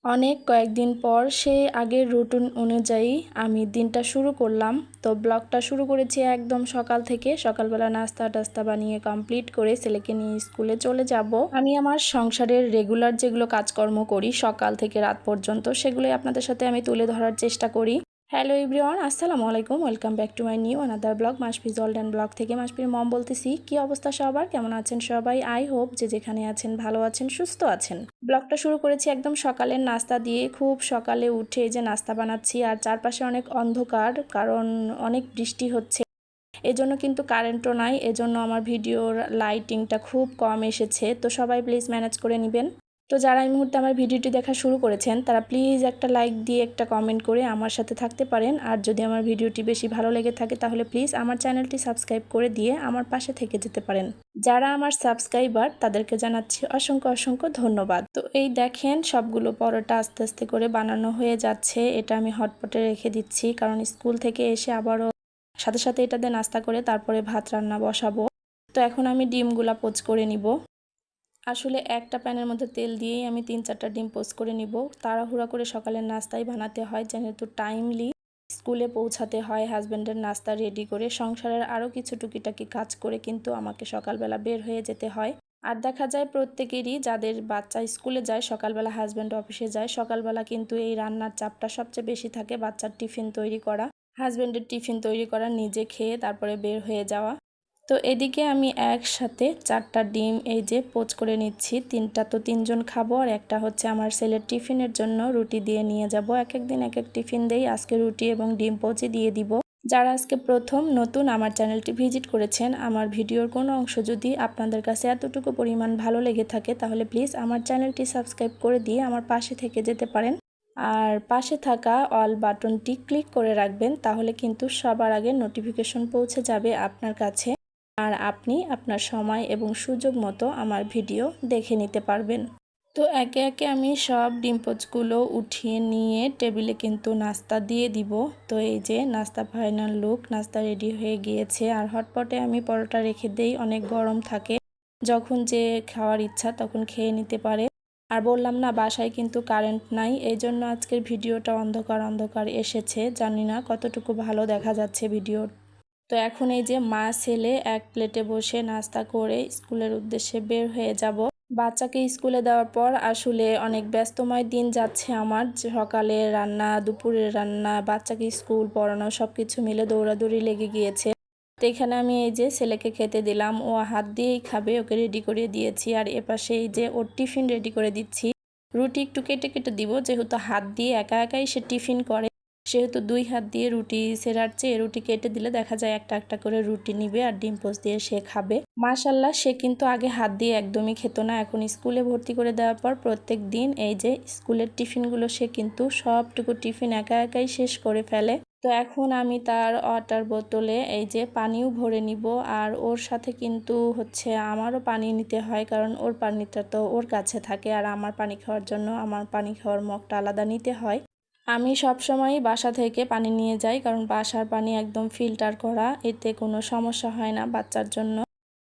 অনেক কয়েকদিন পর সেই আগের রুটিন অনুযায়ী আমি দিনটা শুরু করলাম। তো ব্লগটা শুরু করেছি একদম সকাল থেকে। সকালবেলা নাস্তা টাস্তা বানিয়ে কমপ্লিট করে ছেলেকে নিয়ে স্কুলে চলে যাব। আমি আমার সংসারের রেগুলার যেগুলো কাজকর্ম করি সকাল থেকে রাত পর্যন্ত, সেগুলোই আপনাদের সাথে আমি তুলে ধরার চেষ্টা করি। হ্যালো এভরিওয়ান, আসসালামু আলাইকুম, welcome back to my new another blog. Masfiz world and blog থেকে মাসফির মম বলতেছি। কি অবস্থা সবার, কেমন আছেন সবাই? আই হোপ যে যেখানে আছেন ভালো আছেন, সুস্থ আছেন। ব্লগটা শুরু করেছি একদম সকালের নাস্তা দিয়ে। খুব সকালে উঠে যে নাস্তা বানাচ্ছি, আর চারপাশে অনেক অন্ধকার, কারণ অনেক বৃষ্টি হচ্ছে। এজন্য কিন্তু কারেন্টও নাই, এজন্য আমার ভিডিওর লাইটিংটা খুব কম এসেছে। তো সবাই প্লিজ ম্যানেজ করে নেবেন। তো যারা এই মুহূর্তে আমার ভিডিওটি দেখা শুরু করেছেন তারা প্লিজ একটা লাইক দিয়ে একটা কমেন্ট করে আমার সাথে থাকতে পারেন। আর যদি আমার ভিডিওটি বেশি ভালো লেগে থাকে তাহলে প্লিজ আমার চ্যানেলটি সাবস্ক্রাইব করে দিয়ে আমার পাশে থেকে যেতে পারেন। যারা আমার সাবস্ক্রাইবার তাদেরকে জানাচ্ছি অসংখ্য অসংখ্য ধন্যবাদ। তো এই দেখেন সবগুলো পরোটা আস্তে আস্তে করে বানানো হয়ে যাচ্ছে। এটা আমি হটপটে রেখে দিচ্ছি, কারণ স্কুল থেকে এসে আবারও সাথে সাথে এটাতে নাস্তা করে তারপরে ভাত রান্না বসাবো। তো এখন আমি ডিমগুলা পোচ করে নিব। আসলে একটা প্যানের মধ্যে তেল দিয়েই আমি 3-4টা ডিম পোচ করে নিব। তাড়াহুড়া করে সকালের নাস্তাই বানাতে হয়, যেহেতু টাইমলি স্কুলে পৌঁছাতে হয়। হাজব্যান্ডের নাস্তা রেডি করে সংসারের আরও কিছু টুকিটাকি কাজ করে কিন্তু আমাকে সকালবেলা বের হয়ে যেতে হয়। আর দেখা যায় প্রত্যেকেরই, যাদের বাচ্চা স্কুলে যায় সকালবেলা, হাজব্যান্ড অফিসে যায়, সকালবেলা কিন্তু এই রান্নার চাপটা সবচেয়ে বেশি থাকে। বাচ্চার টিফিন তৈরি করা, হাজব্যান্ডের টিফিন তৈরি করা, নিজে খেয়ে তারপরে বের হয়ে যাওয়া। তো এদিকে আমি একসাথে 4টা ডিম এই যে পোচ করে নিচ্ছি। 3টা তো 3জন খাবো, আর একটা হচ্ছে আমার ছেলের টিফিনের জন্য রুটি দিয়ে নিয়ে যাব। এক এক দিন এক এক টিফিন দেই, আজকে রুটি এবং ডিম পোচই দিয়ে দিব। যারা আজকে প্রথম নতুন আমার চ্যানেলটি ভিজিট করেছেন, আমার ভিডিওর কোনো অংশ যদি আপনাদের কাছে এতটুকু পরিমাণ ভালো লেগে থাকে তাহলে প্লিজ আমার চ্যানেলটি সাবস্ক্রাইব করে দিয়ে আমার পাশে থেকে যেতে পারেন। আর পাশে থাকা অল বাটনটি ক্লিক করে রাখবেন, তাহলে কিন্তু সবার আগে নোটিফিকেশন পৌঁছে যাবে আপনার কাছে। আর আপনি আপনার সময় এবং সুযোগ মতো আমার ভিডিও দেখে নিতে পারবেন। তো একে একে আমি সব ডিম পোচগুলো উঠিয়ে নিয়ে টেবিলে কিন্তু নাস্তা দিয়ে দিব। তো এই যে নাস্তা ফাইনাল লুক, নাস্তা রেডি হয়ে গিয়েছে। আর হটপটে আমি পরোটা রেখে দেই, অনেক গরম থাকে, যখন যে খাওয়ার ইচ্ছা তখন খেয়ে নিতে পারে। আর বললাম না, বাসায় কিন্তু কারেন্ট নাই, এই জন্য আজকের ভিডিওটা অন্ধকার অন্ধকার এসেছে। জানি না কতটুকু ভালো দেখা যাচ্ছে ভিডিও। তো এখন এই যে মা ছেলে এক প্লেটে বসে নাস্তা করে স্কুলের উদ্দেশ্যে বের হয়ে যাব। বাচ্চাকে স্কুলে দেওয়ার পর আসলে অনেক ব্যস্তময় দিন যাচ্ছে আমার। সকালে রান্না, দুপুরের রান্না, বাচ্চাকে স্কুল পড়ানো, সব কিছু মিলে দৌড়াদৌড়ি লেগে গিয়েছে। তো এখানে আমি এই যে ছেলেকে খেতে দিলাম, ও হাত দিয়েই খাবে, ওকে রেডি করে দিয়েছি। আর এপাশে এই যে ওর টিফিন রেডি করে দিচ্ছি। রুটি একটু কেটে কেটে দিব, যেহেতু হাত দিয়ে একা একাই সে টিফিন করে, সেহেতু 2 হাত দিয়ে রুটি সেরার চেয়ে রুটি কেটে দিলে দেখা যায় একটা একটা করে রুটি নিবে আর ডিম পোচ দিয়ে সে খাবে। মাশাল্লাহ, সে কিন্তু আগে হাত দিয়ে একদমই খেত না, এখন স্কুলে ভর্তি করে দেওয়ার পর প্রত্যেক দিন এই যে স্কুলের টিফিনগুলো সে কিন্তু সবটুকু টিফিন একা একাই শেষ করে ফেলে। তো এখন আমি তার ওয়াটার বোতলে এই যে পানিও ভরে নিব, আর ওর সাথে কিন্তু হচ্ছে আমারও পানি নিতে হয়, কারণ ওর পানিটা তো ওর কাছে থাকে, আর আমার পানি খাওয়ার জন্য আমার পানি খাওয়ার মগটা আলাদা নিতে হয়। আমি সবসময়ই বাসা থেকে পানি নিয়ে যাই, কারণ বাসার পানি একদম ফিল্টার করা, এতে কোনো সমস্যা হয় না বাচ্চার জন্য।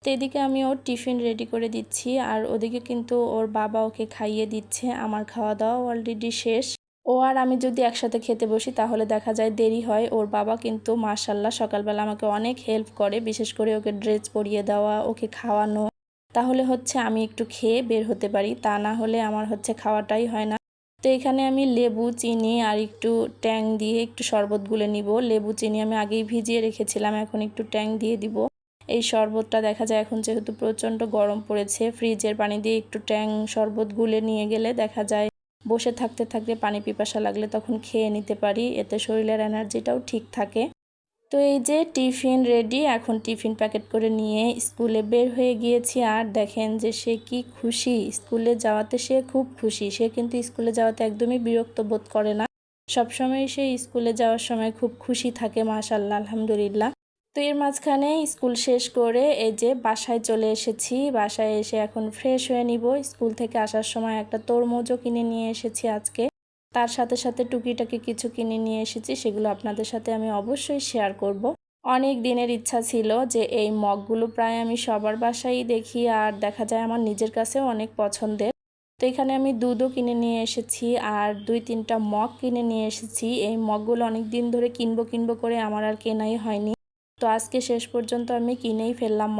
তো এদিকে আমি ওর টিফিন রেডি করে দিচ্ছি, আর ওদিকে কিন্তু ওর বাবা ওকে খাইয়ে দিচ্ছে। আমার খাওয়া দাওয়া অলরেডি শেষ। ও আর আমি যদি একসাথে খেতে বসি তাহলে দেখা যায় দেরি হয়। ওর বাবা কিন্তু মাশাল্লাহ সকালবেলা আমাকে অনেক হেল্প করে, বিশেষ করে ওকে ড্রেস পরিয়ে দেওয়া, ওকে খাওয়ানো। তাহলে হচ্ছে আমি একটু খেয়ে বের হতে পারি, তা না হলে আমার হচ্ছে খাওয়াটাই হয় না। তো এখানে আমি লেবু, চিনি আর একটু ট্যাং দিয়ে একটু শরবত গুলে নিব। লেবু চিনি আমি আগেই ভিজিয়ে রেখেছিলাম, এখন একটু ট্যাং দিয়ে দিব। এই শরবতটা দেখা যায় এখন যেহেতু প্রচণ্ড গরম পড়েছে, ফ্রিজের পানি দিয়ে একটু ট্যাং শরবত গুলে নিয়ে গেলে দেখা যায় বসে থাকতে থাকতে পানি পিপাসা লাগলে তখন খেয়ে নিতে পারি, এতে শরীরের এনার্জিটাও ঠিক থাকে। তো এই যে টিফিন রেডি, এখন টিফিন প্যাকেট করে নিয়ে স্কুলে বের হয়ে গিয়েছি। আর দেখেন যে সে কি খুশি, স্কুলে যাওয়াতে সে খুব খুশি। সে কিন্তু স্কুলে যাওয়াতে একদমই বিরক্ত বোধ করে না, সবসময় সে স্কুলে যাওয়ার সময় খুব খুশি থাকে। মাশাআল্লাহ, আলহামদুলিল্লাহ। তো এর মাঝখানে স্কুল শেষ করে এই যে বাসায় চলে এসেছি। বাসায় এসে এখন ফ্রেশ হয়ে নিব। স্কুল থেকে আসার সময় একটা তরমুজও কিনে নিয়ে এসেছি আজকে। তার সাথে সাথে টুকিটাকি কিছু কিনে নিয়ে এসেছি, সেগুলো আপনাদের সাথে আমি অবশ্যই শেয়ার করব। অনেক দিনের ইচ্ছা ছিল যে এই মগগুলো প্রায় আমি সবার বাসায় দেখি, আর দেখা যায় আমার নিজের কাছেও অনেক পছন্দের। তো এখানে আমি দুধও কিনে নিয়ে এসেছি আর 2-3টা মগ কিনে নিয়ে এসেছি। এই মগগুলো অনেক দিন ধরে কিনবো করে আমার আর কেনাই হয়নি। তো আজকে শেষ পর্যন্ত আমি কিনেই ফেললাম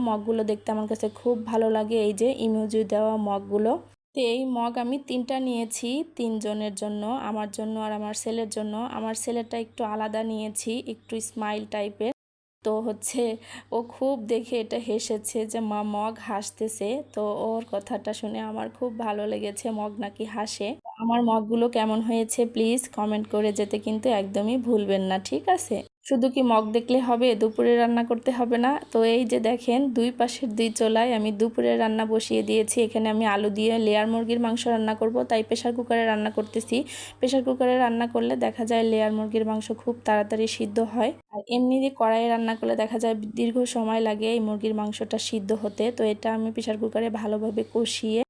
মগগুলো দেখতে আমার কাছে খুব ভালো লাগে, এই যে ইমোজি দেওয়া মগগুলো। তো এই মগ আমি 3টা নিয়েছি 3 জনের জন্য, আমার জন্য আর আমার ছেলের জন্য। আমার ছেলেটা একটু আলাদা নিয়েছি, একটু স্মাইল টাইপের। তো ও খুব দেখে এটা হেসেছে যে মা মগ হাসতেছে। তো ওর কথাটা শুনে আমার খুব ভালো লেগেছে, মগ নাকি হাসে। আমার মগগুলো কেমন হয়েছে প্লিজ কমেন্ট করে যেতে কিন্তু একদমই ভুলবেন না, ঠিক আছে? শুধু কি মগ দেখলে হবে? দুপুরে রান্না করতে হবে না? তো এই যে দেখেন 2 পাশের 2 চুলায় আমি দুপুরে রান্না বসিয়ে দিয়েছি। এখানে আমি আলু দিয়ে লেয়ার মুরগির মাংস রান্না করব, তাই প্রেসার কুকারে রান্না করতেছি। প্রেসার কুকারে রান্না করলে দেখা যায় লেয়ার মুরগির মাংস খুব তাড়াতাড়ি সিদ্ধ হয়, আর এমনি দিয়ে কড়াইয়ে রান্না করলে দেখা যায় দীর্ঘ সময় লাগে এই মুরগির মাংসটা সিদ্ধ হতে। তো এটা আমি প্রেসার কুকারে ভালোভাবে কষিয়ে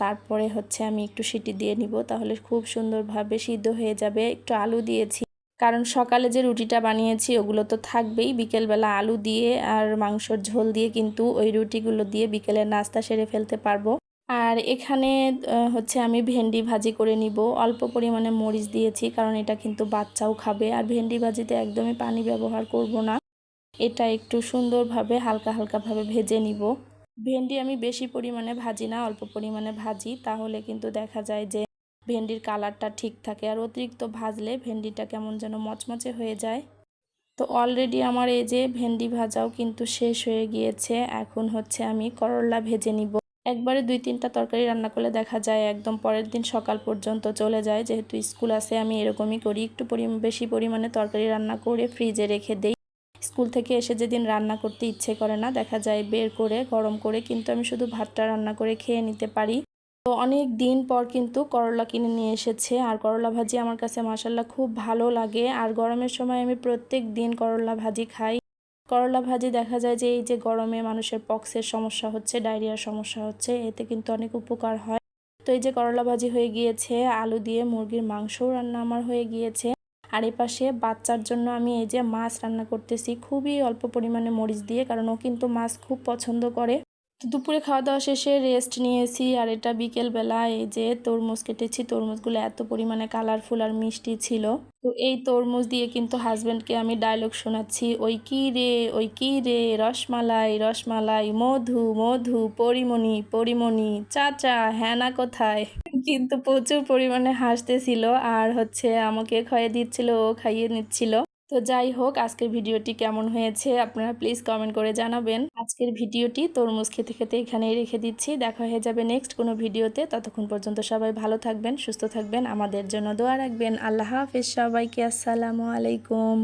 তারপরে আমি একটু সিটি দিয়ে নিব, তাহলে খুব সুন্দরভাবে সিদ্ধ হয়ে যাবে। একটু আলু দিয়েছি, কারণ সকালে যে রুটিটা বানিয়েছি ওগুলো তো থাকবেই। বিকেলবেলা আলু দিয়ে আর মাংসর ঝোল দিয়ে কিন্তু ওই রুটিগুলো দিয়ে বিকেলের নাস্তা সেরে ফেলতে পারবো। আর এখানে আমি ভেন্ডি ভাজি করে নিব। অল্প পরিমাণে মরিচ দিয়েছি, কারণ এটা কিন্তু বাচ্চাও খাবে। আর ভেন্ডি ভাজিতে একদমই পানি ব্যবহার করব না, এটা একটু সুন্দরভাবে হালকাভাবে ভেজে নিব। ভেন্ডি আমি বেশি পরিমাণে ভাজি না, অল্প পরিমাণে ভাজি, তাহলে কিন্তু দেখা যায় যে ভেন্ডির কালারটা ঠিক থাকে। আর অতিরিক্ত ভাজলে ভেন্ডিটা কেমন যেন মচমচে হয়ে যায়। তো অলরেডি আমার এই যে ভেন্ডি ভাজাও কিন্তু শেষ হয়ে গিয়েছে। এখন আমি করলা ভেজে নিব। একবারে 2-3টা তরকারি রান্না করলে দেখা যায় একদম পরের দিন সকাল পর্যন্ত চলে যায়। যেহেতু স্কুল আছে আমি এরকমই করি, একটু বেশি পরিমাণে তরকারি রান্না করে ফ্রিজে রেখে দেই। স্কুল থেকে এসে যেদিন রান্না করতে ইচ্ছে করে না, দেখা যায় বের করে গরম করে কিন্তু আমি শুধু ভাতটা রান্না করে খেয়ে নিতে পারি। তো অনেক দিন পর কিন্তু করলা কিনে নিয়ে এসেছে, আর করলা ভাজি আমার কাছে মাশাআল্লাহ খুব ভালো লাগে। আর গরমের সময় আমি প্রত্যেক দিন করলা ভাজি খাই। করলা ভাজি দেখা যায় যে এই যে গরমে মানুষের পক্সের সমস্যা হচ্ছে, ডায়রিয়ার সমস্যা হচ্ছে, এতে কিন্তু অনেক উপকার হয়। তো এই যে করলা ভাজি হয়ে গিয়েছে, আলু দিয়ে মুরগির মাংসও রান্না আমার হয়ে গিয়েছে। আর এপাশে বাচ্চার জন্য আমি এই যে মাছ রান্না করতেছি, খুবই অল্প পরিমাণে মরিচ দিয়ে, কারণ ও কিন্তু মাছ খুব পছন্দ করে। তো দুপুরে খাওয়া দাওয়া শেষে রেস্ট নিয়েছি। আর এটা বিকেলবেলা এই যে তরমুজ কেটেছি, তরমুজগুলো এত পরিমাণে কালারফুল আর মিষ্টি ছিল। তো এই তরমুজ দিয়ে কিন্তু হাজব্যান্ডকে আমি ডায়লগ শোনাচ্ছি, ওই কি রে রসমালাই রসমালাই, মধু মধু, পরিমণি পরিমণি, চাচা হ্যানা কোথায়। কিন্তু প্রচুর পরিমাণে হাসতেছিল আর আমাকে খাইয়ে দিচ্ছিল, ও খাইয়ে নিচ্ছিল। তো যাই হোক, আজকের ভিডিওটি কেমন হয়েছে আপনারা প্লিজ কমেন্ট করে জানাবেন। আজকের ভিডিওটি তরমুজ খেতে খেতে এখানেই রেখে দিচ্ছি। দেখা হয়ে যাবে নেক্সট কোনো ভিডিওতে। ততক্ষণ পর্যন্ত সবাই ভালো থাকবেন, সুস্থ থাকবেন, আমাদের জন্য দোয়া রাখবেন। আল্লাহ হাফেজ সবাইকে, আসসালামু আলাইকুম।